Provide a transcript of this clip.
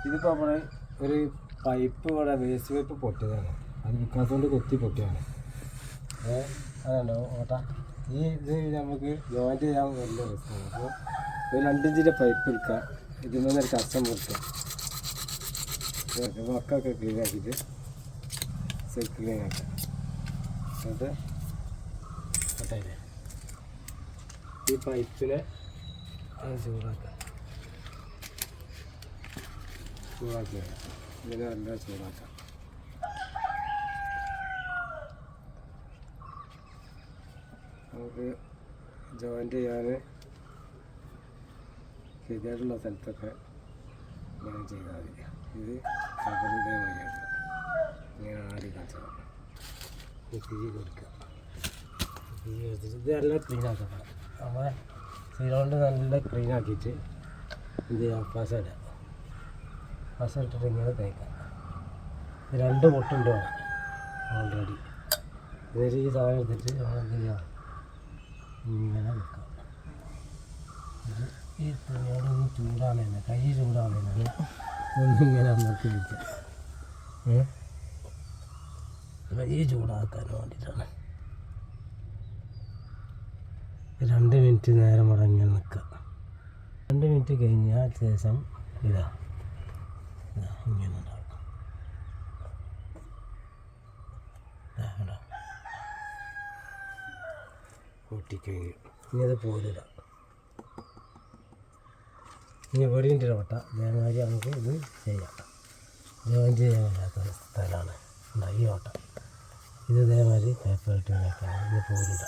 ഇതിപ്പോൾ നമ്മൾ ഒരു പൈപ്പ് ഇവിടെ വേസ്റ്റ് പൈപ്പ് പൊട്ടിയതാണ്. അത് വിൽക്കാത്തതുകൊണ്ട് കൊത്തി പൊട്ടിയാണ്. അതുണ്ടോ ഓട്ട. ഇത് നമുക്ക് ജോയിൻറ്റ് ചെയ്യാൻ വലിയ റിസ്ക്കാണ്. അപ്പോൾ ഒരു 2 ഇഞ്ചിൻ്റെ പൈപ്പ് എടുക്കുക. ഇതിൽ നിന്നൊരു കഷ്ടം മുറിക്കുക. വക്കൊക്കെ ക്ലീൻ ആക്കിയിട്ട് ക്ലീൻ ആക്കുക. എന്നിട്ട് കട്ടായില്ലേ ഈ പൈപ്പിനെ ചൂടാക്കുക. ഇതിനെ നല്ല ചൂടാക്കാം. നമുക്ക് ജോയിൻ്റ് ചെയ്യാൻ ശരിയായിട്ടുള്ള സ്ഥലത്തൊക്കെ ഇങ്ങനെ ചെയ്താൽ മതി. ഇത് കബറിൻ്റെ വഴിയാണ്. ഇങ്ങനെ ആടി കളിച്ചാൽ തീ കൊടുക്കുക. തീ കൊടുത്തിട്ട് ഇത് നല്ല ക്ലീൻ ആക്കണം. നമ്മൾ സീലോണ്ട് നല്ല ക്ലീൻ ആക്കിയിട്ട് എന്ത് ചെയ്യാം, പശ ഇടാം. പശ ഇട്ടിട്ട് ഇങ്ങനെ തേക്കാം. 2 പൊട്ടുണ്ടോ ഓൾറെഡി. എന്നിട്ട് ഈ സാധനം എടുത്തിട്ട് നമ്മൾ എന്ത് ചെയ്യാം, ഇങ്ങനെ വെക്കാം. ഈ തുണിയോടൊന്ന് ചൂടാണ്, കൈ ചൂടാണ്, ഒന്നിങ്ങനെ അമർത്തി വെച്ചാൽ കൈ ചൂടാക്കാൻ വേണ്ടിയിട്ടാണ്. 2 മിനിറ്റ് നേരം ഇങ്ങനെ നിൽക്കുക. 2 മിനിറ്റ് കഴിഞ്ഞാൽ ശേഷം ഇതാ ഇങ്ങനെ ഉണ്ടാകും. പൊട്ടിക്കഴിഞ്ഞു. ഇനി അത് പോലില്ല. ഇനി വെടിൻ്റെ ഓട്ട ഇതേമാതിരി നമുക്ക് ഇത് ചെയ്യാം. ജോയിൻ ചെയ്യാൻ പറ്റാത്ത സ്ഥലമാണ് ഈ ഓട്ട. ഇത് ഇതേമാതിരി പേപ്പർ ഇട്ട് വെക്കാം. ഇത് പോലില്ല.